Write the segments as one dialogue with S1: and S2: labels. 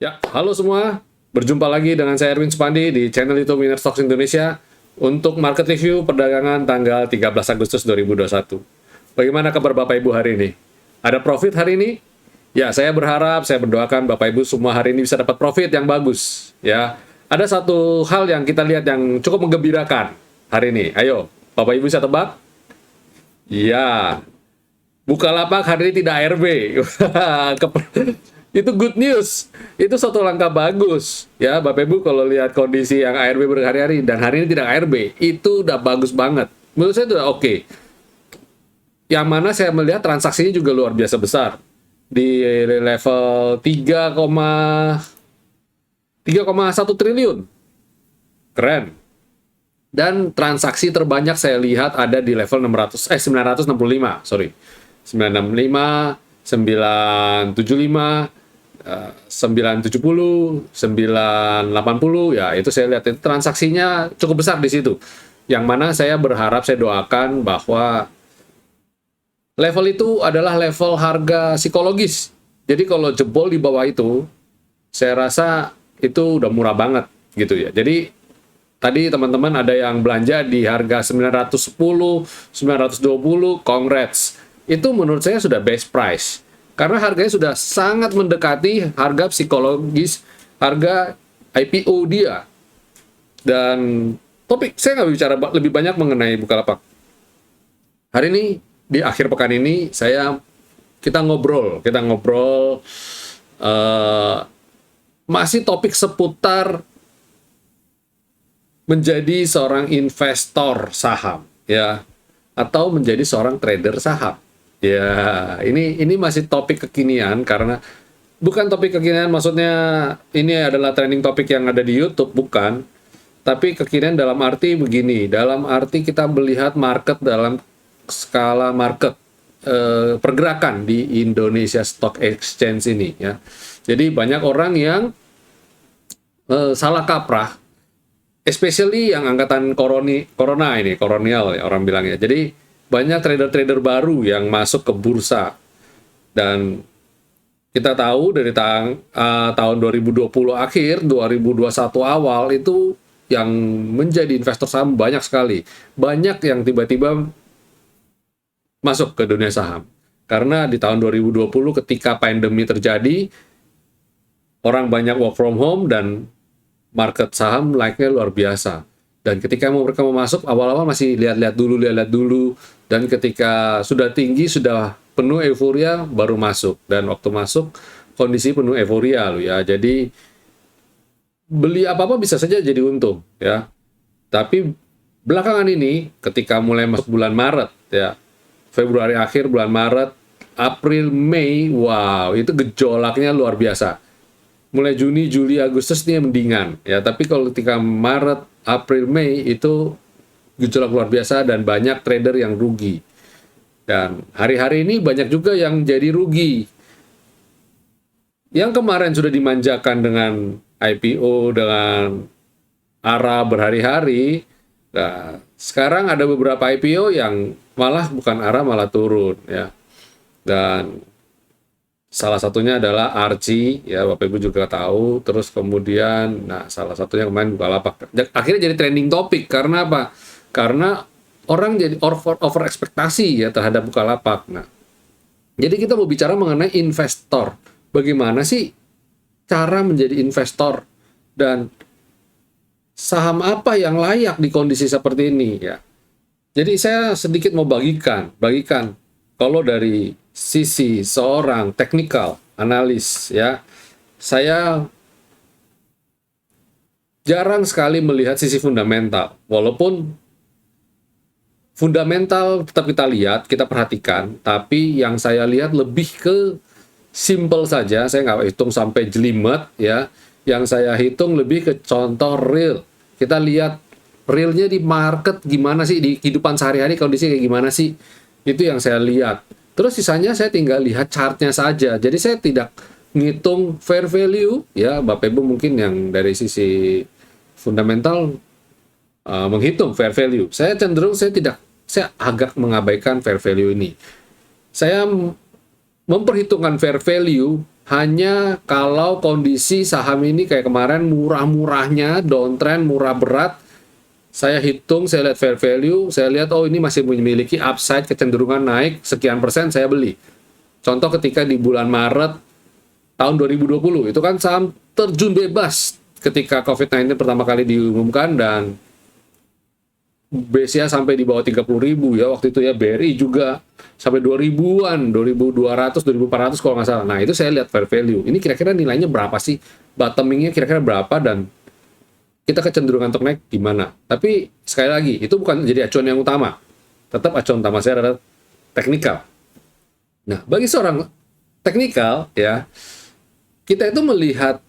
S1: Ya, halo semua. Berjumpa lagi dengan saya Erwin Supandi di channel YouTube Winner Stocks Indonesia untuk market review perdagangan tanggal 13 Agustus 2021. Bagaimana kabar Bapak Ibu hari ini? Ada profit hari ini? Ya, saya berharap, saya berdoakan Bapak Ibu semua hari ini bisa dapat profit yang bagus. Ya, ada satu hal yang kita lihat yang cukup menggembirakan hari ini. Ayo, Bapak Ibu bisa tebak? Ya, Bukalapak hari ini tidak ARB. Itu good news. Itu suatu langkah bagus. Ya, Bapak Ibu kalau lihat kondisi yang ARB berhari-hari dan hari ini tidak ARB, itu udah bagus banget. Menurut saya itu udah oke. Yang mana saya melihat transaksinya juga luar biasa besar. Di level 3,1 triliun. Keren. Dan transaksi terbanyak saya lihat ada di level 965, sorry. 965, 975, 970, 980, ya itu saya lihat itu transaksinya cukup besar di situ. Yang mana saya berharap, saya doakan bahwa level itu adalah level harga psikologis. Jadi kalau jebol di bawah itu, saya rasa itu udah murah banget gitu ya. Jadi tadi teman-teman ada yang belanja di harga 910, 920, congrats. Itu menurut saya sudah best price. Karena harganya sudah sangat mendekati harga psikologis, harga IPO dia. Dan topik, saya nggak bicara lebih banyak mengenai Bukalapak. Hari ini, di akhir pekan ini, kita ngobrol masih topik seputar menjadi seorang investor saham, ya, atau menjadi seorang trader saham. Ya, ini masih topik kekinian karena bukan topik kekinian, maksudnya ini adalah trending topik yang ada di YouTube, bukan. Tapi kekinian dalam arti begini, dalam arti kita melihat market dalam skala market, pergerakan di Indonesia Stock Exchange ini, ya. Jadi banyak orang yang salah kaprah, especially yang angkatan corona ini, kolonial ya orang bilangnya. Jadi banyak trader-trader baru yang masuk ke bursa. Dan kita tahu dari tahun 2020 akhir, 2021 awal itu yang menjadi investor saham banyak sekali. Banyak yang tiba-tiba masuk ke dunia saham. Karena di tahun 2020 ketika pandemi terjadi, orang banyak work from home dan market saham naiknya luar biasa. Dan ketika mereka mau masuk, awal-awal masih lihat-lihat dulu. Dan ketika sudah tinggi, sudah penuh euforia, baru masuk. Dan waktu masuk, kondisi penuh euforia loh ya. Jadi, beli apa-apa bisa saja jadi untung ya. Tapi belakangan ini, ketika mulai masuk bulan Maret ya, Februari akhir, bulan Maret, April, Mei, wow, itu gejolaknya luar biasa. Mulai Juni, Juli, Agustus ini mendingan ya. Tapi kalau ketika Maret, April, Mei itu gejolak luar biasa dan banyak trader yang rugi. Dan hari-hari ini banyak juga yang jadi rugi. Yang kemarin sudah dimanjakan dengan IPO, dengan ARA berhari-hari. Nah, sekarang ada beberapa IPO yang malah bukan ARA, malah turun ya. Dan salah satunya adalah Archie, ya Bapak Ibu juga tahu. Terus kemudian, nah salah satunya kemarin Bukalapak. Akhirnya jadi trending topik, karena apa? Karena orang jadi over ekspektasi ya terhadap Bukalapak. Nah, jadi kita mau bicara mengenai investor. Bagaimana sih cara menjadi investor? Dan saham apa yang layak di kondisi seperti ini ya? Jadi saya sedikit mau bagikan. Kalau dari sisi seorang technical analis ya, saya jarang sekali melihat sisi fundamental. Walaupun fundamental tetap kita lihat, kita perhatikan, tapi yang saya lihat lebih ke simple saja. Saya nggak hitung sampai jelimet ya. Yang saya hitung lebih ke contoh real. Kita lihat realnya di market gimana sih, di kehidupan sehari-hari kondisi kayak gimana sih. Itu yang saya lihat. Terus sisanya saya tinggal lihat chartnya saja. Jadi saya tidak ngitung fair value ya. Bapak Ibu mungkin yang dari sisi fundamental menghitung fair value. Saya agak mengabaikan fair value ini. Saya memperhitungkan fair value hanya kalau kondisi saham ini kayak kemarin murah-murahnya, downtrend, murah berat, saya hitung, saya lihat fair value, saya lihat oh ini masih memiliki upside, kecenderungan naik, sekian persen saya beli. Contoh ketika di bulan Maret tahun 2020, itu kan saham terjun bebas ketika COVID-19 pertama kali diumumkan dan BCA sampai di bawah 30.000 ya waktu itu ya, BRI juga sampai 2000-an, 2200, 2400 kalau nggak salah. Nah itu saya lihat fair value. Ini kira-kira nilainya berapa sih? Bottomingnya kira-kira berapa dan kita kecenderungan untuk naik gimana? Tapi sekali lagi itu bukan jadi acuan yang utama. Tetap acuan utama saya adalah teknikal. Nah bagi seorang teknikal ya, kita itu melihat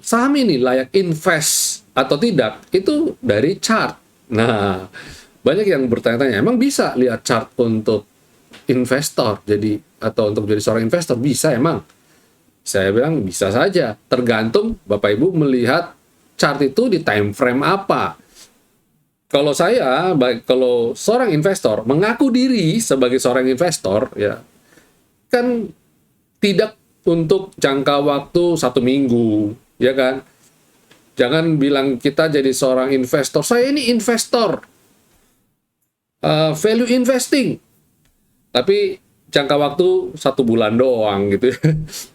S1: saham ini layak invest atau tidak itu dari chart. Nah, banyak yang bertanya-tanya, emang bisa lihat chart untuk investor jadi atau untuk jadi seorang investor? Bisa emang? Saya bilang bisa saja, tergantung Bapak Ibu melihat chart itu di time frame apa. Kalau saya, kalau seorang investor mengaku diri sebagai seorang investor, ya kan tidak untuk jangka waktu 1 minggu, ya kan? Jangan bilang kita jadi seorang investor, saya ini investor, value investing. Tapi jangka waktu 1 bulan doang gitu ya.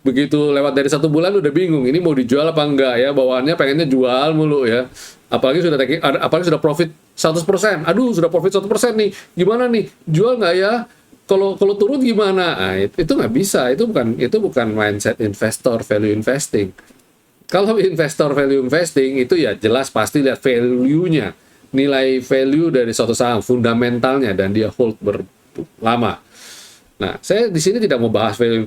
S1: Begitu lewat dari 1 bulan udah bingung, ini mau dijual apa enggak ya, bawaannya pengennya jual mulu ya. Apalagi sudah profit 100%. Aduh, sudah profit 100% nih. Gimana nih? Jual nggak ya? Kalau turun gimana? Nah, itu nggak bisa. Itu bukan mindset investor value investing. Kalau investor value investing itu ya jelas pasti lihat value-nya, nilai value dari suatu saham, fundamentalnya, dan dia hold berlama. Nah, saya di sini tidak mau bahas value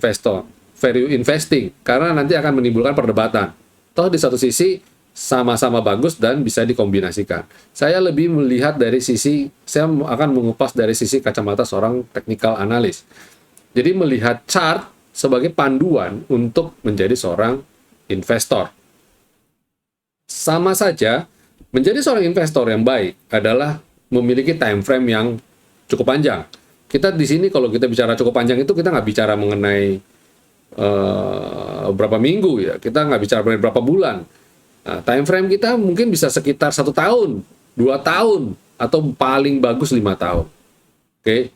S1: investing, karena nanti akan menimbulkan perdebatan. Toh di satu sisi sama-sama bagus dan bisa dikombinasikan. Saya lebih melihat dari sisi, saya akan mengupas dari sisi kacamata seorang technical analyst. Jadi melihat chart sebagai panduan untuk menjadi seorang investor. Sama saja, menjadi seorang investor yang baik adalah memiliki time frame yang cukup panjang. Kita di sini kalau kita bicara cukup panjang itu kita nggak bicara mengenai berapa minggu ya, kita nggak bicara mengenai berapa bulan. Nah, time frame kita mungkin bisa sekitar 1 tahun, 2 tahun, atau paling bagus 5 tahun. Oke.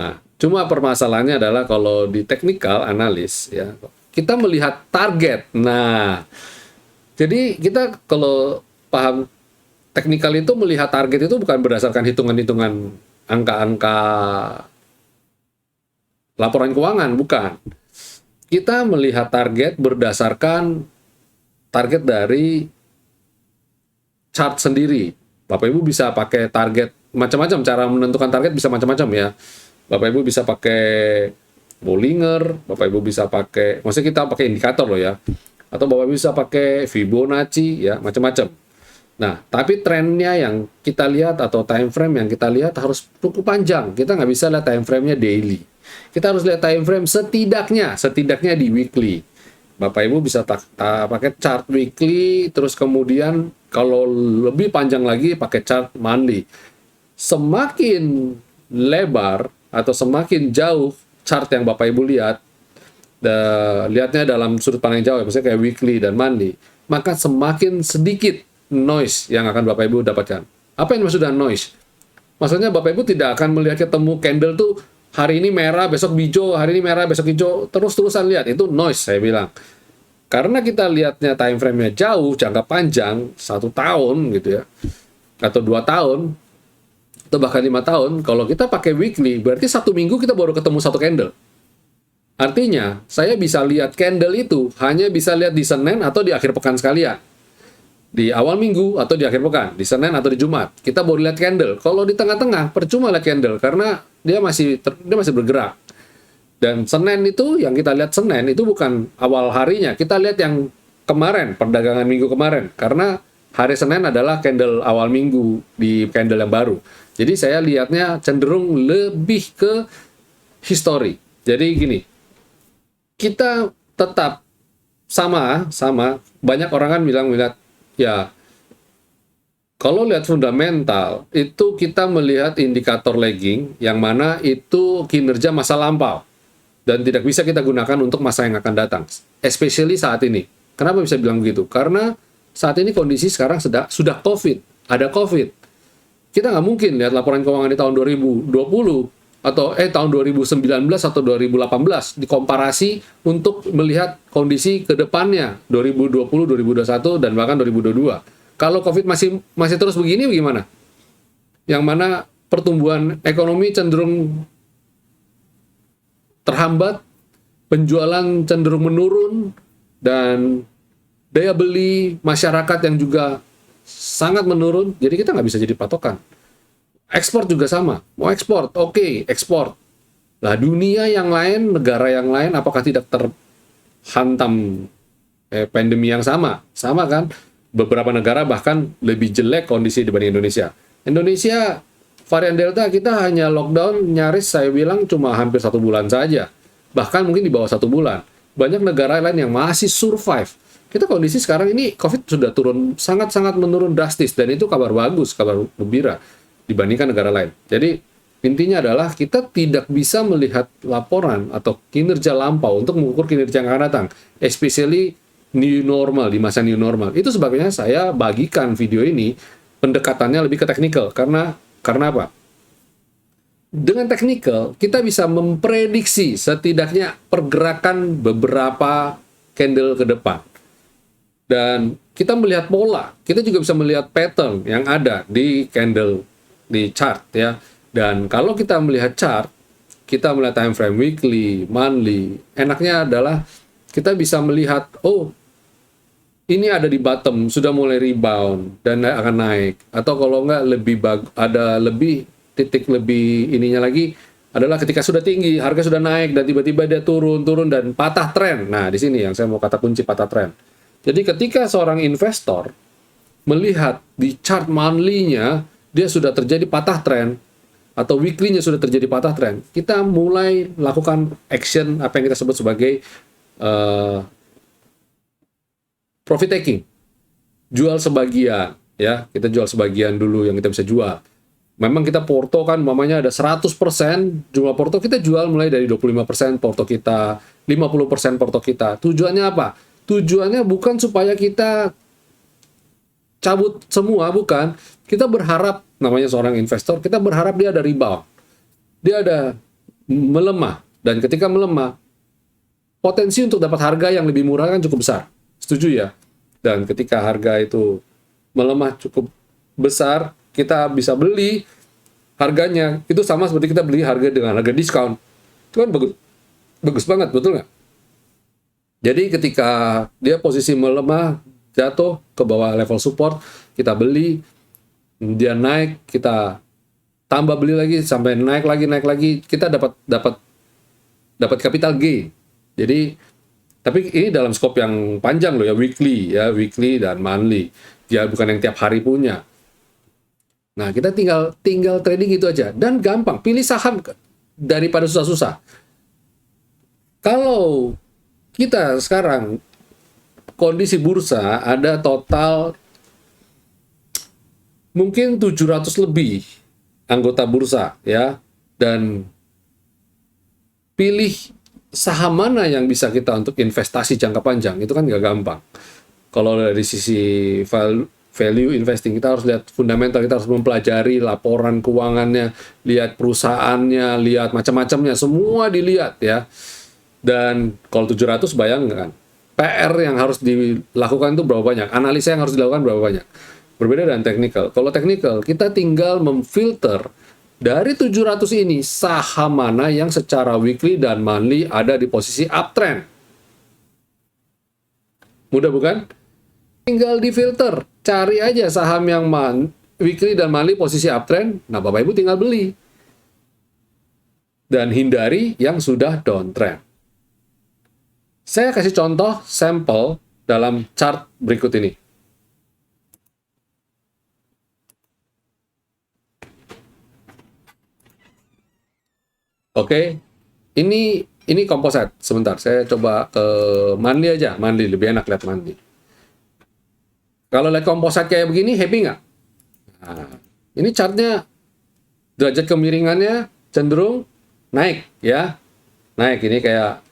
S1: Nah, cuma permasalahannya adalah kalau di technical analis ya, kita melihat target. Nah, jadi kita kalau paham teknikal itu melihat target itu bukan berdasarkan hitungan-hitungan angka-angka laporan keuangan, bukan. Kita melihat target berdasarkan target dari chart sendiri. Bapak Ibu bisa pakai target macam-macam, cara menentukan target bisa macam-macam ya. Bapak Ibu bisa pakai Bollinger, Bapak Ibu bisa pakai, maksudnya kita pakai indikator loh ya. Atau Bapak Ibu bisa pakai Fibonacci ya, macam-macam. Nah, tapi trennya yang kita lihat atau time frame yang kita lihat harus cukup panjang. Kita nggak bisa lihat time frame-nya daily. Kita harus lihat time frame setidaknya di weekly. Bapak Ibu bisa pakai chart weekly, terus kemudian kalau lebih panjang lagi pakai chart monthly. Semakin lebar atau semakin jauh chart yang Bapak Ibu lihat, lihatnya dalam sudut pandang jauh, misalnya kayak weekly dan monthly, maka semakin sedikit noise yang akan Bapak Ibu dapatkan. Apa yang dimaksud dengan noise? Maksudnya Bapak Ibu tidak akan melihat ketemu candle tuh hari ini merah, besok hijau, hari ini merah, besok hijau, terus-terusan lihat. Itu noise, saya bilang. Karena kita lihatnya time frame-nya jauh, jangka panjang, 1 tahun gitu ya, atau 2 tahun, atau bahkan 5 tahun, kalau kita pakai weekly, berarti 1 minggu kita baru ketemu 1 candle. Artinya, saya bisa lihat candle itu hanya bisa lihat di Senin atau di akhir pekan sekalian. Di awal minggu atau di akhir pekan, di Senin atau di Jumat. Kita baru lihat candle. Kalau di tengah-tengah, percuma lihat candle karena dia masih bergerak. Dan Senin itu, yang kita lihat Senin itu bukan awal harinya. Kita lihat yang kemarin, perdagangan minggu kemarin. Karena hari Senin adalah candle awal minggu di candle yang baru. Jadi saya lihatnya cenderung lebih ke history. Jadi gini, kita tetap sama. Banyak orang kan bilang ya, kalau lihat fundamental, itu kita melihat indikator lagging, yang mana itu kinerja masa lampau. dan tidak bisa kita gunakan untuk masa yang akan datang, especially saat ini. Kenapa bisa bilang begitu? Karena saat ini kondisi sekarang sudah COVID, ada COVID. Kita nggak mungkin lihat laporan keuangan di tahun 2020 atau tahun 2019 atau 2018 dikomparasi untuk melihat kondisi ke depannya 2020, 2021 dan bahkan 2022. Kalau COVID masih terus begini bagaimana? Yang mana pertumbuhan ekonomi cenderung terhambat, penjualan cenderung menurun, dan daya beli masyarakat yang juga sangat menurun, jadi kita nggak bisa jadi patokan. Ekspor juga sama, mau ekspor, oke, ekspor. Lah dunia yang lain, negara yang lain, apakah tidak terhantam pandemi yang sama? Sama kan? Beberapa negara bahkan lebih jelek kondisi dibanding Indonesia. Indonesia, varian Delta kita hanya lockdown, nyaris saya bilang cuma hampir 1 bulan saja. Bahkan mungkin di bawah 1 bulan. Banyak negara lain yang masih survive. Kita kondisi sekarang ini COVID sudah turun, sangat-sangat menurun drastis, dan itu kabar bagus, kabar gembira dibandingkan negara lain. Jadi intinya adalah kita tidak bisa melihat laporan atau kinerja lampau untuk mengukur kinerja yang akan datang, especially new normal, di masa new normal. Itu sebabnya saya bagikan video ini, pendekatannya lebih ke teknikal. Karena apa? Dengan teknikal, kita bisa memprediksi setidaknya pergerakan beberapa candle ke depan. Dan kita melihat pola, kita juga bisa melihat pattern yang ada di candle, di chart ya. Dan kalau kita melihat chart, kita melihat time frame weekly, monthly, enaknya adalah kita bisa melihat, oh ini ada di bottom, sudah mulai rebound dan akan naik. Atau kalau enggak ada lebih titik lebih ininya lagi adalah ketika sudah tinggi, harga sudah naik dan tiba-tiba dia turun dan patah tren. Nah, di sini yang saya mau kata kunci, patah tren. Jadi ketika seorang investor melihat di chart monthly-nya dia sudah terjadi patah tren atau weekly-nya sudah terjadi patah tren, kita mulai lakukan action apa yang kita sebut sebagai profit taking. Jual sebagian, ya. Kita jual sebagian dulu yang kita bisa jual. Memang kita porto kan, mamanya ada 100% jumlah porto, kita jual mulai dari 25% porto kita, 50% porto kita. Tujuannya apa? Tujuannya bukan supaya kita cabut semua, bukan. Kita berharap, namanya seorang investor, kita berharap dia ada rebound. Dia ada melemah. Dan ketika melemah, potensi untuk dapat harga yang lebih murah kan cukup besar. Setuju ya? Dan ketika harga itu melemah cukup besar, kita bisa beli harganya. Itu sama seperti kita beli harga dengan harga diskon. Itu kan bagus banget, betul nggak? Jadi ketika dia posisi melemah, jatuh ke bawah level support, kita beli, dia naik, kita tambah beli lagi sampai naik lagi, kita dapat capital gain. Jadi, tapi ini dalam scope yang panjang loh ya, weekly dan monthly. Dia bukan yang tiap hari punya. Nah, kita tinggal trading gitu aja, dan gampang, pilih saham daripada susah-susah. Kalau kita sekarang kondisi bursa ada total mungkin 700 lebih anggota bursa ya, dan pilih saham mana yang bisa kita untuk investasi jangka panjang itu kan nggak gampang. Kalau dari sisi value investing, kita harus lihat fundamental, kita harus mempelajari laporan keuangannya, lihat perusahaannya, lihat macam-macamnya, semua dilihat ya. Dan kalau 700 bayangkan, PR yang harus dilakukan itu berapa banyak, analisa yang harus dilakukan berapa banyak. Berbeda dengan technical. Kalau technical, kita tinggal memfilter dari 700 ini, saham mana yang secara weekly dan monthly ada di posisi uptrend. Mudah bukan? Tinggal difilter, cari aja saham yang weekly dan monthly posisi uptrend, nah Bapak Ibu tinggal beli. Dan hindari yang sudah downtrend. Saya kasih contoh sampel dalam chart berikut ini. Oke, ini komposit. Sebentar, saya coba ke monthly aja. Monthly, lebih enak lihat monthly. Kalau lihat komposit kayak begini, happy nggak? Nah, ini chartnya derajat kemiringannya cenderung naik, ya. naik, ini kayak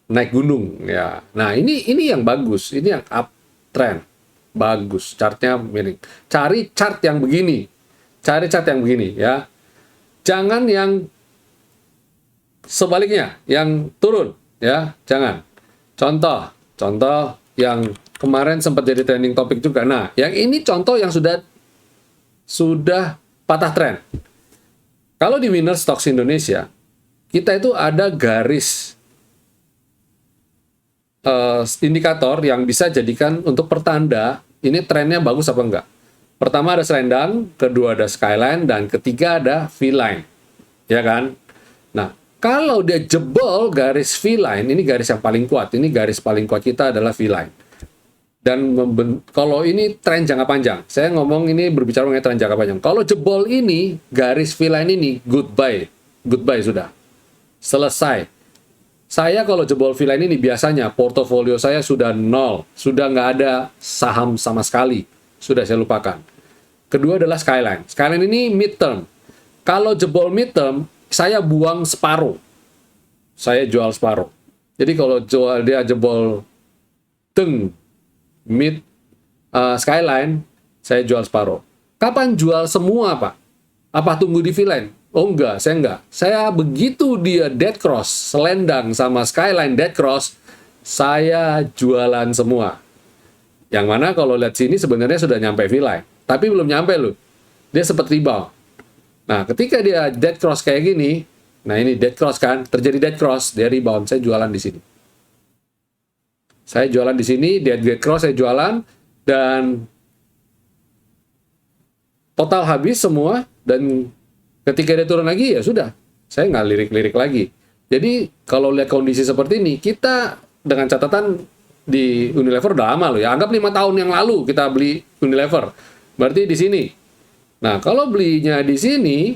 S1: naik gunung ya. Nah, ini yang bagus, ini yang uptrend. Bagus, chartnya miring. Cari chart yang begini. Cari chart yang begini ya. Jangan yang sebaliknya, yang turun ya, jangan. Contoh yang kemarin sempat jadi trending topik juga. Nah, yang ini contoh yang sudah patah tren. Kalau di Winner Stocks Indonesia, kita itu ada garis indikator yang bisa jadikan untuk pertanda ini trennya bagus apa enggak. Pertama ada selendang, kedua ada skyline, dan ketiga ada V-line. Ya kan? Nah, kalau dia jebol garis V-line, ini garis yang paling kuat. Ini garis paling kuat kita adalah V-line. Dan kalau ini tren jangka panjang, saya ngomong ini berbicara mengenai tren jangka panjang. Kalau jebol ini, garis V-line ini, goodbye sudah. Selesai. Saya kalau jebol V-line ini biasanya portofolio saya sudah nol, sudah nggak ada saham sama sekali, sudah saya lupakan. Kedua adalah skyline. Skyline ini midterm. Kalau jebol midterm, saya buang separuh. Saya jual separuh. Jadi kalau dia jebol skyline, saya jual separuh. Kapan jual semua, Pak? Apa tunggu di V-line? Oh enggak, saya enggak. Saya begitu dia dead cross, selendang sama skyline dead cross, saya jualan semua. Yang mana kalau lihat sini sebenarnya sudah nyampe V-line, tapi belum nyampe loh. Dia sempat rebound. Nah, ketika dia dead cross kayak gini, nah ini dead cross kan, terjadi dead cross, dia rebound, saya jualan di sini. Saya jualan di sini, dia dead cross, saya jualan, dan total habis semua, dan ketika dia turun lagi, ya sudah. Saya nggak lirik-lirik lagi. Jadi, kalau lihat kondisi seperti ini, kita dengan catatan di Unilever udah lama loh ya. Anggap 5 tahun yang lalu kita beli Unilever. Berarti di sini. Nah, kalau belinya di sini,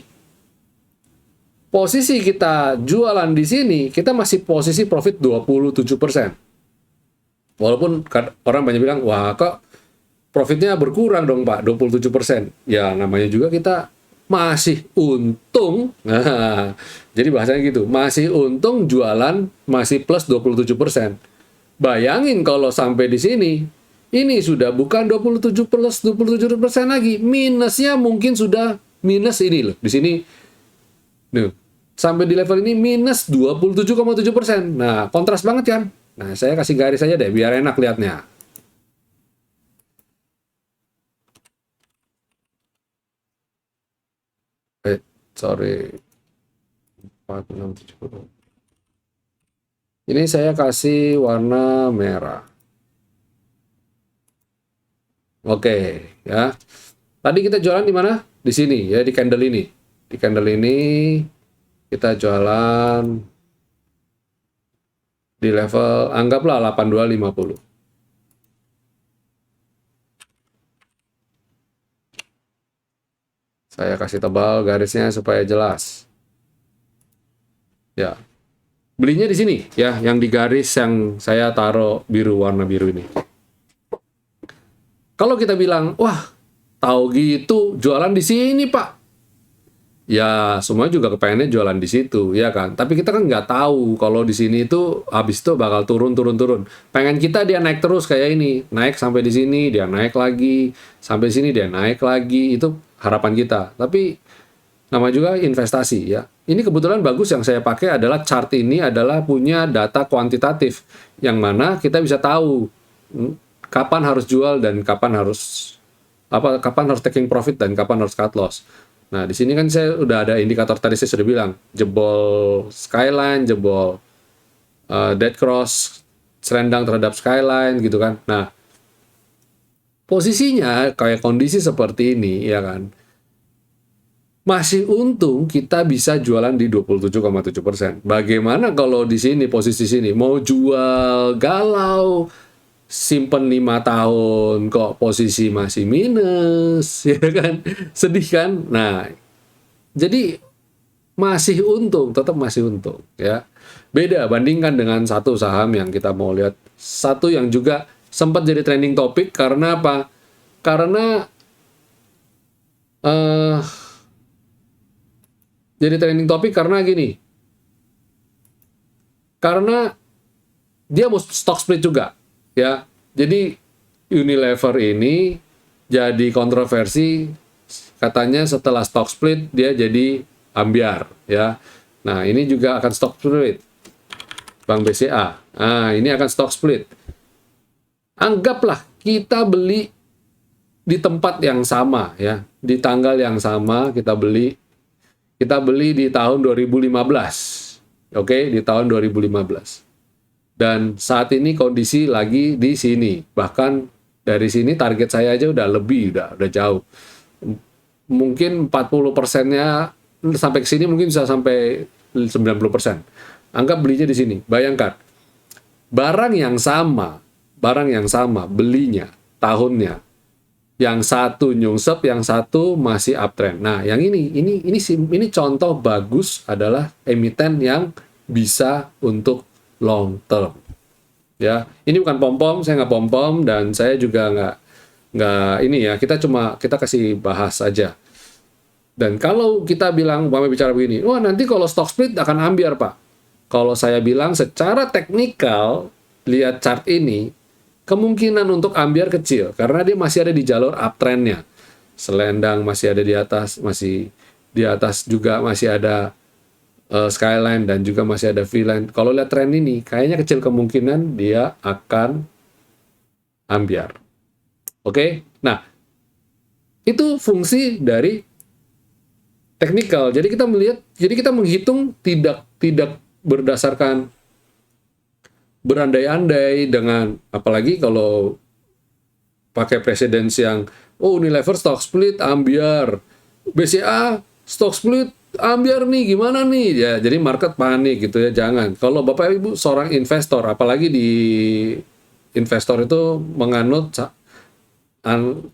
S1: posisi kita jualan di sini, kita masih posisi profit 27%. Walaupun orang banyak bilang, wah kok profitnya berkurang dong Pak, 27%. Ya, namanya juga kita masih untung. Nah, jadi bahasanya gitu, masih untung jualan masih plus 27%. Bayangin kalau sampai di sini, ini sudah bukan 27 plus 27% lagi. Minusnya mungkin sudah minus ini loh. Di sini, nih, sampai di level ini minus 27,7%. Nah, kontras banget kan? Nah, saya kasih garis aja deh, biar enak lihatnya. Sorry. 4670. Ini saya kasih warna merah. Oke, ya. Tadi kita jualan di mana? Di sini, ya, di candle ini. Di candle ini kita jualan di level, anggaplah 8250. Saya kasih tebal garisnya supaya jelas. Ya. Belinya di sini, ya, yang di garis yang saya taruh biru, warna biru ini. Kalau kita bilang, wah, tahu gitu, jualan di sini, Pak. Ya, semua juga kepengennya jualan di situ, ya kan? Tapi kita kan nggak tahu kalau di sini itu habis itu bakal turun. Pengen kita dia naik terus kayak ini, naik sampai di sini, dia naik lagi, sampai sini dia naik lagi, itu harapan kita. Tapi nama juga investasi, ya. Ini kebetulan bagus yang saya pakai adalah chart ini adalah punya data kuantitatif, yang mana kita bisa tahu kapan harus jual dan kapan harus taking profit dan kapan harus cut loss. Nah, di sini kan saya udah ada indikator tadi saya sudah bilang, jebol skyline, jebol dead cross, selendang terhadap skyline gitu kan. Nah, posisinya kayak kondisi seperti ini ya kan. Masih untung kita bisa jualan di 27,7%. Bagaimana kalau di sini posisi sini mau jual galau, simpen 5 tahun kok posisi masih minus, ya kan? Sedih kan? Nah, jadi masih untung, tetap masih untung, ya. Beda bandingkan dengan satu saham yang kita mau lihat, satu yang juga sempat jadi trending topik karena apa? Karena jadi trending topik karena gini. Karena dia mau stock split juga, ya. Jadi Unilever ini jadi kontroversi, katanya setelah stock split dia jadi ambyar, ya. Nah, ini juga akan stock split. Bank BCA. Nah, ini akan stock split. Anggaplah kita beli di tempat yang sama, ya. Di tanggal yang sama kita beli. Kita beli di tahun 2015. Oke, di tahun 2015. Dan saat ini kondisi lagi di sini. Bahkan dari sini target saya aja udah lebih, udah jauh. Mungkin 40%-nya sampai ke sini mungkin bisa sampai 90%. Anggap belinya di sini. Bayangkan, barang yang sama belinya tahunnya. Yang satu nyungsep, yang satu masih uptrend. Nah, yang ini contoh bagus adalah emiten yang bisa untuk long term. Ya, ini bukan pom-pom, saya nggak pom-pom dan saya juga nggak ini ya. Kita kasih bahas aja. Dan kalau kita bilang bicara begini, wah nanti kalau stock split akan ambyar Pak. Kalau saya bilang secara teknikal, lihat chart ini, kemungkinan untuk ambyar kecil karena dia masih ada di jalur uptrendnya. Selendang masih ada di atas, masih di atas juga masih ada skyline dan juga masih ada V-line. Kalau lihat tren ini, kayaknya kecil kemungkinan dia akan ambyar. Oke? Nah, itu fungsi dari teknikal. Jadi kita menghitung tidak berdasarkan berandai-andai dengan, apalagi kalau pakai presiden yang Unilever stock split ambyar, BCA stock split ambyar nih, gimana nih ya. Jadi market panik gitu ya. Jangan. Kalau Bapak Ibu seorang investor, apalagi di investor itu menganut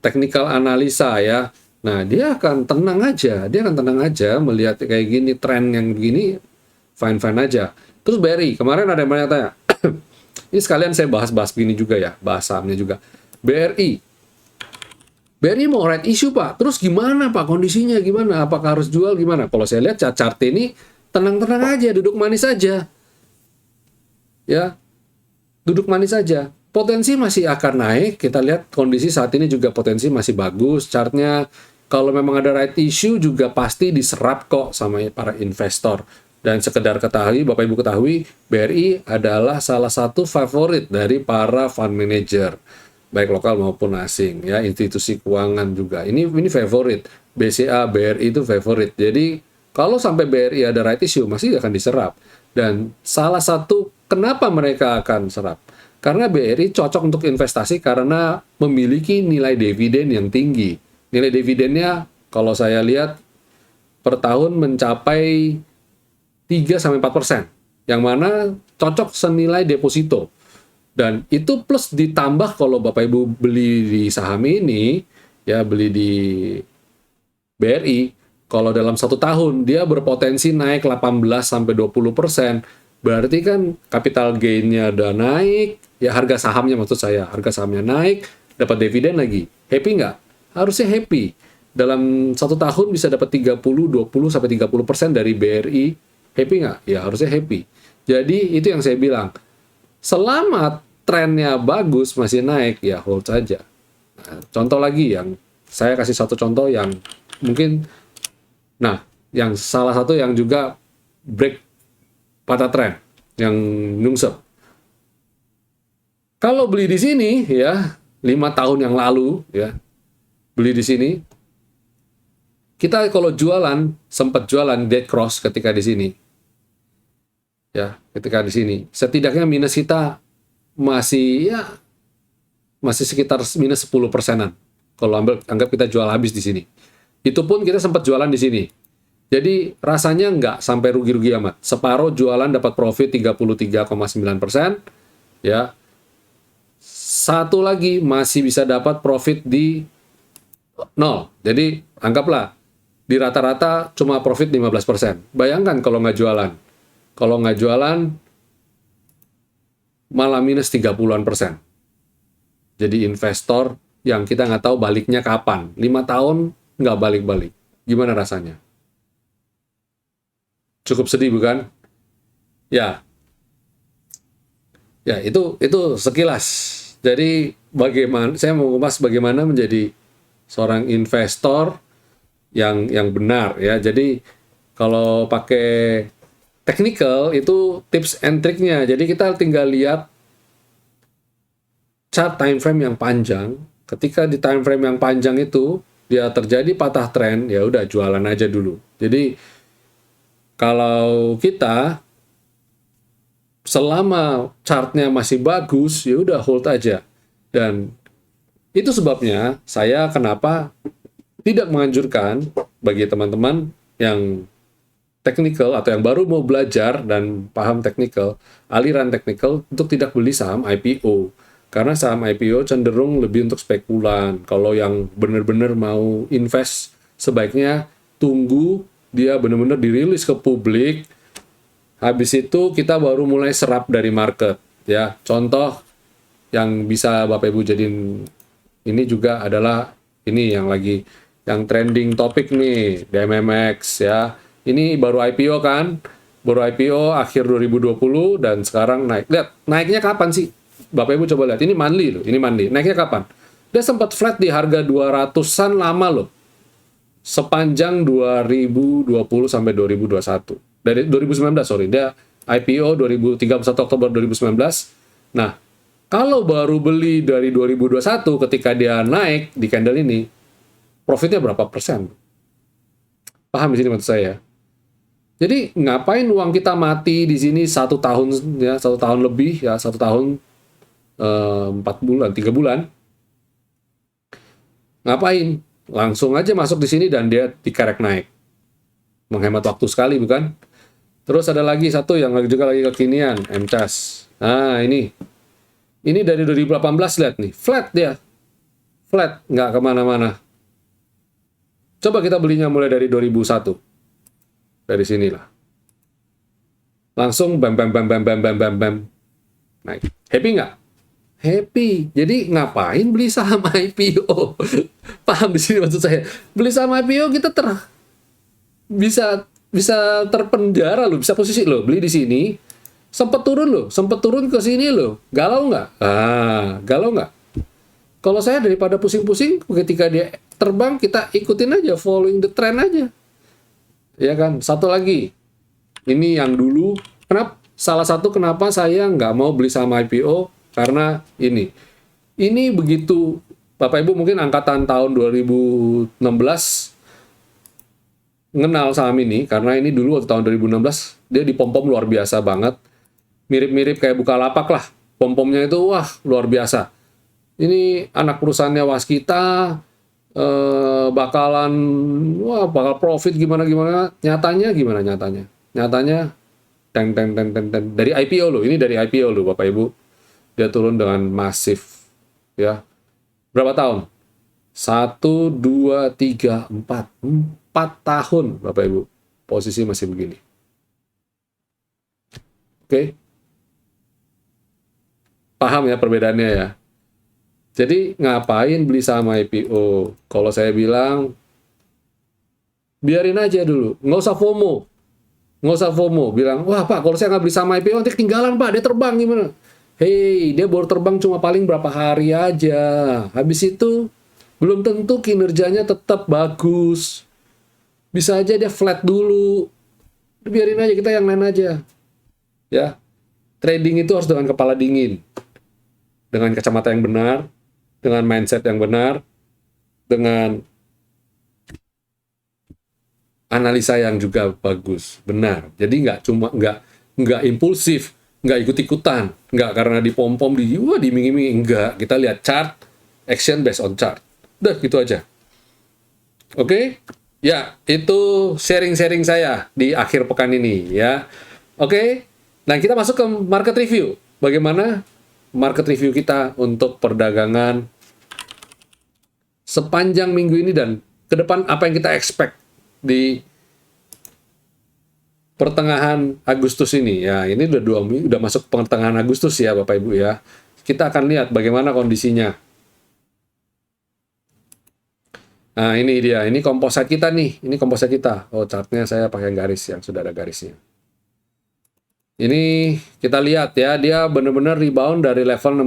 S1: technical analisa ya. Nah, dia akan tenang aja melihat kayak gini, tren yang begini fine aja. Terus BRI, kemarin ada yang banyak tanya. Ini sekalian saya bahas begini juga ya, bahas sahamnya juga. BRI mau right issue Pak, terus gimana Pak kondisinya, gimana? Apakah harus jual, gimana? Kalau saya lihat chart ini, tenang-tenang aja, duduk manis aja. Ya, duduk manis aja. Potensi masih akan naik, kita lihat kondisi saat ini juga potensi masih bagus, chartnya. Kalau memang ada right issue juga pasti diserap kok sama para investor. Dan sekedar ketahui, Bapak Ibu ketahui, BRI adalah salah satu favorit dari para fund manager, baik lokal maupun asing, ya, institusi keuangan juga. Ini favorit. BCA, BRI itu favorit. Jadi, kalau sampai BRI ada right issue, masih akan diserap. Dan salah satu kenapa mereka akan serap? Karena BRI cocok untuk investasi karena memiliki nilai dividen yang tinggi. Nilai dividennya, kalau saya lihat, per tahun mencapai 3-4%, yang mana cocok senilai deposito. Dan itu plus ditambah kalau Bapak Ibu beli di saham ini, ya beli di BRI, kalau dalam 1 tahun dia berpotensi naik 18-20%, berarti kan capital gain-nya udah naik, ya harga sahamnya maksud saya, harga sahamnya naik, dapat dividen lagi. Happy nggak? Harusnya happy. Dalam 1 tahun bisa dapat 20-30% dari BRI. Happy nggak? Ya harusnya happy. Jadi itu yang saya bilang. Selama trennya bagus, masih naik, ya hold saja. Nah, contoh lagi yang, saya kasih satu contoh yang mungkin, nah, yang salah satu yang juga break patah tren, yang nyungsep. Kalau beli di sini, ya, 5 tahun yang lalu, ya, beli di sini, kita kalau jualan, sempat jualan dead cross ketika di sini. Ya, ketika di sini. Setidaknya minus kita masih sekitar minus 10%-an. Kalau anggap kita jual habis di sini. Itu pun kita sempat jualan di sini. Jadi rasanya nggak sampai rugi-rugi amat. Separuh jualan dapat profit 33,9%. Ya. Satu lagi masih bisa dapat profit di 0. Jadi anggaplah di rata-rata cuma profit 15%. Bayangkan kalau nggak jualan. Kalau nggak jualan, malah minus 30-an%. Jadi investor yang kita nggak tahu baliknya kapan. 5 tahun nggak balik-balik. Gimana rasanya? Cukup sedih bukan? Ya. Ya, itu sekilas. Jadi bagaimana saya mau ngupas bagaimana menjadi seorang investor yang benar ya. Jadi kalau pakai technical itu tips and triknya. Jadi kita tinggal lihat chart time frame yang panjang. Ketika di time frame yang panjang itu dia terjadi patah tren, ya udah jualan aja dulu. Jadi kalau kita selama chartnya masih bagus, ya udah hold aja. Dan itu sebabnya saya kenapa tidak menganjurkan bagi teman-teman yang technical atau yang baru mau belajar dan paham technical, aliran technical untuk tidak beli saham IPO. Karena saham IPO cenderung lebih untuk spekulan. Kalau yang benar-benar mau invest, sebaiknya tunggu dia benar-benar dirilis ke publik. Habis itu kita baru mulai serap dari market. Ya, contoh yang bisa Bapak Ibu jadiin ini juga adalah ini yang trending topik nih, DMMX ya. Ini baru IPO kan? Baru IPO akhir 2020 dan sekarang naik. Lihat, naiknya kapan sih? Bapak Ibu coba lihat, ini monthly loh, ini monthly. Naiknya kapan? Dia sempat flat di harga 200-an lama loh. Sepanjang 2020 sampai 2021. Dari 2019, sorry. Dia IPO 31 Oktober 2019. Nah, kalau baru beli dari 2021 ketika dia naik di candle ini, profitnya berapa persen? Paham di sini maksud saya? Jadi ngapain uang kita mati di sini 1 tahun ya, 1 tahun lebih ya, 1 tahun 4 bulan, 3 bulan. Ngapain? Langsung aja masuk di sini dan dia dikerek naik. Menghemat waktu sekali bukan? Terus ada lagi satu yang juga lagi kekinian, MCAS. Nah ini dari 2018 lihat nih, flat dia. Flat, nggak kemana-mana. Coba kita belinya mulai dari 2001. Dari sinilah. Langsung bam bam bam bam bam bam bam bam. Naik. Happy nggak? Happy. Jadi ngapain beli saham IPO? Paham di sini maksud saya? Beli saham IPO kita bisa terpenjara loh, bisa posisi loh. Beli di sini, sempat turun ke sini loh. Galau nggak? Galau nggak? Kalau saya daripada pusing-pusing, ketika dia terbang, kita ikutin aja, following the trend aja. Ya kan? Satu lagi, ini yang dulu, salah satu kenapa saya nggak mau beli saham IPO, karena ini begitu, Bapak Ibu mungkin angkatan tahun 2016, ngenal saham ini, karena ini dulu waktu tahun 2016, dia dipom-pom luar biasa banget, mirip-mirip kayak Bukalapak lah, pom-pomnya itu, wah, luar biasa. Ini anak perusahaannya Waskita, bakal profit gimana nyatanya gimana nyatanya teng dari IPO loh, ini dari IPO loh Bapak Ibu, dia turun dengan masif ya. Berapa tahun? 4 tahun Bapak Ibu posisi masih begini. Oke, paham ya perbedaannya ya. Jadi ngapain beli saham IPO? Kalau saya bilang, biarin aja dulu. Nggak usah FOMO. Bilang, wah Pak, kalau saya nggak beli saham IPO, nanti ketinggalan Pak, dia terbang gimana? Hei, dia baru terbang cuma paling berapa hari aja. Habis itu, belum tentu kinerjanya tetap bagus. Bisa aja dia flat dulu. Biarin aja, kita yang lain aja. Ya, trading itu harus dengan kepala dingin. Dengan kacamata yang benar, dengan mindset yang benar, dengan analisa yang juga bagus, benar. Jadi nggak impulsif, nggak ikut-ikutan, nggak karena dipom-pom diiming-imingi, enggak. Kita lihat chart, action based on chart. Udah gitu aja. Oke? Ya, itu sharing-sharing saya di akhir pekan ini ya. Oke? Nah, kita masuk ke market review. Bagaimana market review kita untuk perdagangan sepanjang minggu ini dan ke depan, apa yang kita expect di pertengahan Agustus ini ya. Ini udah masuk pertengahan Agustus ya Bapak Ibu ya. Kita akan lihat bagaimana kondisinya. Nah ini dia, ini composite kita nih, ini composite kita. Oh, chartnya saya pakai garis yang sudah ada garisnya. Ini kita lihat ya, dia benar-benar rebound dari level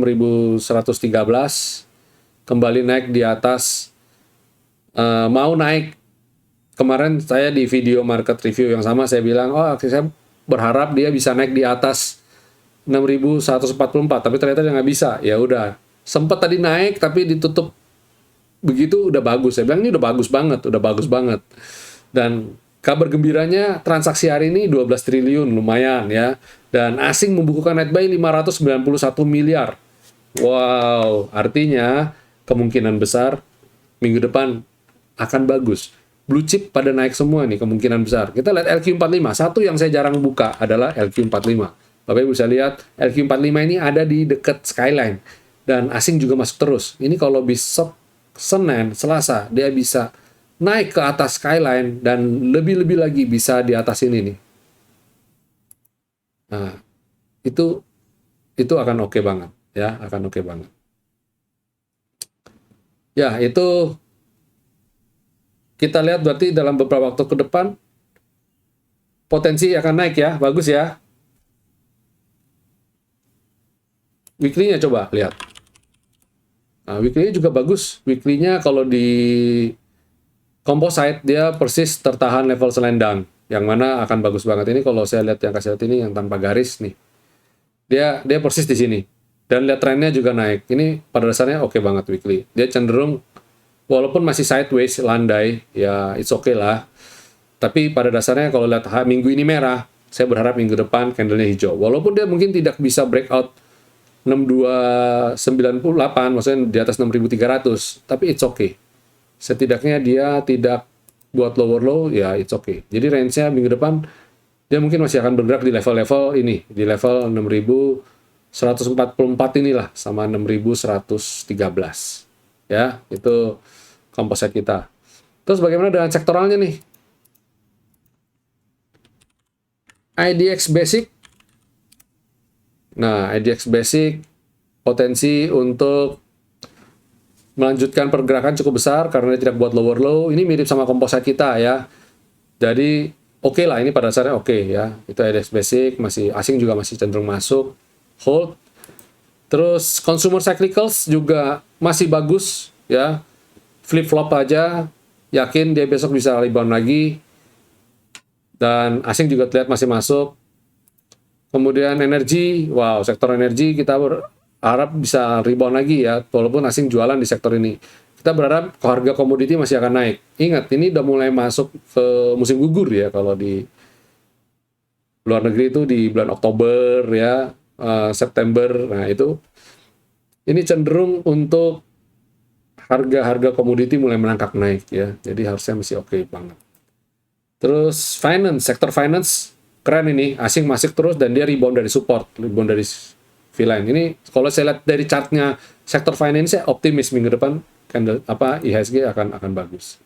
S1: 6.113, kembali naik di atas, mau naik. Kemarin saya di video market review yang sama, saya bilang, oh saya berharap dia bisa naik di atas 6.144, tapi ternyata dia nggak bisa. Ya udah, sempat tadi naik, tapi ditutup begitu udah bagus. Saya bilang ini udah bagus banget, udah bagus banget. Dan kabar gembiranya transaksi hari ini 12 triliun, lumayan ya. Dan asing membukukan net buy 591 miliar. Wow, artinya kemungkinan besar minggu depan akan bagus. Blue chip pada naik semua nih, kemungkinan besar. Kita lihat LQ45. Satu yang saya jarang buka adalah LQ45. Bapak Ibu bisa lihat LQ45 ini ada di dekat Skyline. Dan asing juga masuk terus. Ini kalau besok Senin, Selasa, dia bisa naik ke atas Skyline dan lebih-lebih lagi bisa di atas ini nih. Nah, itu akan oke banget ya, akan oke banget. Ya, itu kita lihat berarti dalam beberapa waktu ke depan potensi akan naik ya, bagus ya. Weekly-nya coba lihat. Nah, weekly-nya juga bagus. Weekly-nya kalau di composite dia persis tertahan level selendang, yang mana akan bagus banget. Ini kalau saya lihat yang kasih lihat ini yang tanpa garis nih, dia persis di sini. Dan lihat trennya juga naik. Ini pada dasarnya oke banget weekly. Dia cenderung walaupun masih sideways landai, ya it's okay lah. Tapi pada dasarnya kalau lihat minggu ini merah, saya berharap minggu depan candlenya hijau. Walaupun dia mungkin tidak bisa breakout 6298, maksudnya di atas 6300, tapi it's okay. Setidaknya dia tidak buat lower low, ya it's okay. Jadi range-nya minggu depan dia mungkin masih akan bergerak di level-level ini, di level 6144 inilah, sama 6113. Ya, itu komposit kita. Terus bagaimana dengan sektoralnya nih? IDX Basic. Nah, IDX Basic potensi untuk melanjutkan pergerakan cukup besar karena dia tidak buat lower low. Ini mirip sama komposit kita ya. Jadi oke lah, ini pada dasarnya oke ya. Itu IDX Basic, masih asing juga masih cenderung masuk. Hold. Terus consumer cyclicals juga masih bagus ya. Flip flop aja. Yakin dia besok bisa rebound lagi. Dan asing juga terlihat masih masuk. Kemudian energi, wow, sektor energi kita berharap bisa rebound lagi ya, walaupun asing jualan di sektor ini. Kita berharap harga komoditi masih akan naik. Ingat, ini udah mulai masuk ke musim gugur ya, kalau di luar negeri itu di bulan Oktober ya, September. Nah itu, ini cenderung untuk harga-harga komoditi mulai merangkak naik ya, jadi harusnya masih oke banget. Terus finance, sektor finance keren ini, asing masuk terus dan dia rebound dari support, rebound dari V-line. Ini kalau saya lihat dari chartnya sektor finance, saya optimis minggu depan IHSG akan bagus.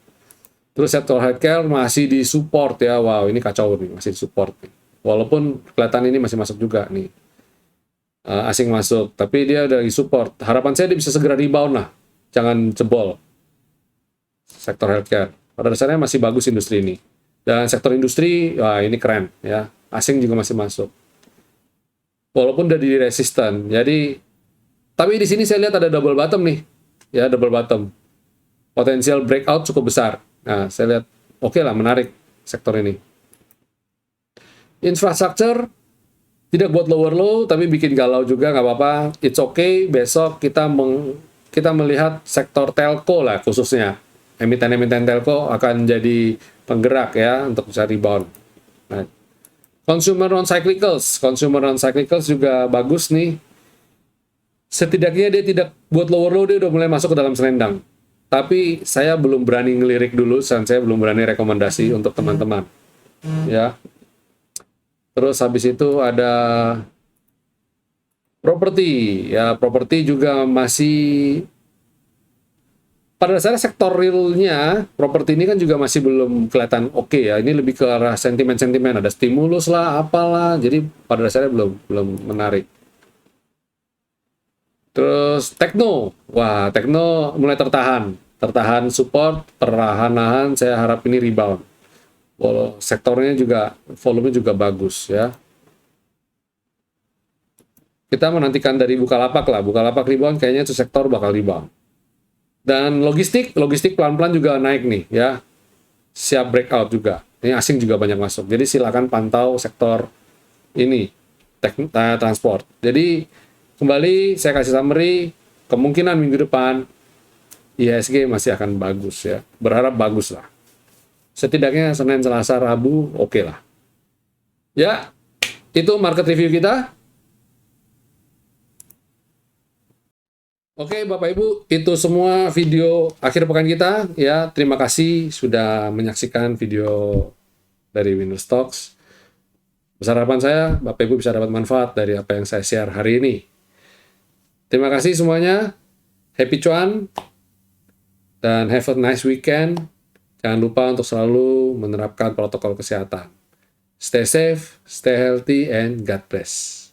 S1: Terus sektor healthcare masih di support ya, wow ini kacau nih, masih di support nih. Walaupun kelihatan ini masih masuk juga nih, asing masuk, tapi dia udah di support. Harapan saya dia bisa segera rebound lah, jangan jebol. Sektor healthcare pada dasarnya masih bagus industri ini. Dan sektor industri, wah ini keren ya. Asing juga masih masuk. Walaupun udah di resisten. Jadi, tapi di sini saya lihat ada double bottom nih. Ya, double bottom. Potensial breakout cukup besar. Nah, saya lihat oke lah, menarik sektor ini. Infrastructure tidak buat lower low, tapi bikin galau juga, nggak apa-apa. It's okay. Besok kita melihat sektor telco lah khususnya. Emiten-emiten telco akan jadi penggerak ya untuk bisa rebound. Nah, consumer non-cyclicals juga bagus nih. Setidaknya dia tidak buat lower low, dia udah mulai masuk ke dalam selendang. Tapi saya belum berani ngelirik dulu, dan saya belum berani rekomendasi untuk teman-teman. Ya. Terus habis itu ada properti. Ya, properti juga masih pada dasarnya sektor realnya, properti ini kan juga masih belum kelihatan oke ya. Ini lebih ke arah sentimen-sentimen, ada stimulus lah, apalah. Jadi pada dasarnya belum menarik. Terus Tekno, wah Tekno mulai tertahan support, perlahan-lahan saya harap ini rebound. Sektornya juga, volumenya juga bagus ya. kita menantikan dari Bukalapak lah. Bukalapak rebound, kayaknya itu sektor bakal rebound. Dan logistik pelan-pelan juga naik nih ya. Siap breakout juga. Ini asing juga banyak masuk. Jadi silakan pantau sektor ini, transport. Jadi kembali saya kasih summary, kemungkinan minggu depan IHSG masih akan bagus ya. Berharap bagus lah. Setidaknya Senin, Selasa, Rabu oke lah. Ya, itu market review kita. Oke, Bapak Ibu, itu semua video akhir pekan kita ya. Terima kasih sudah menyaksikan video dari Winner Stocks. Besar harapan saya, Bapak Ibu bisa dapat manfaat dari apa yang saya share hari ini. Terima kasih semuanya. Happy cuan dan have a nice weekend. Jangan lupa untuk selalu menerapkan protokol kesehatan. Stay safe, stay healthy, and God bless.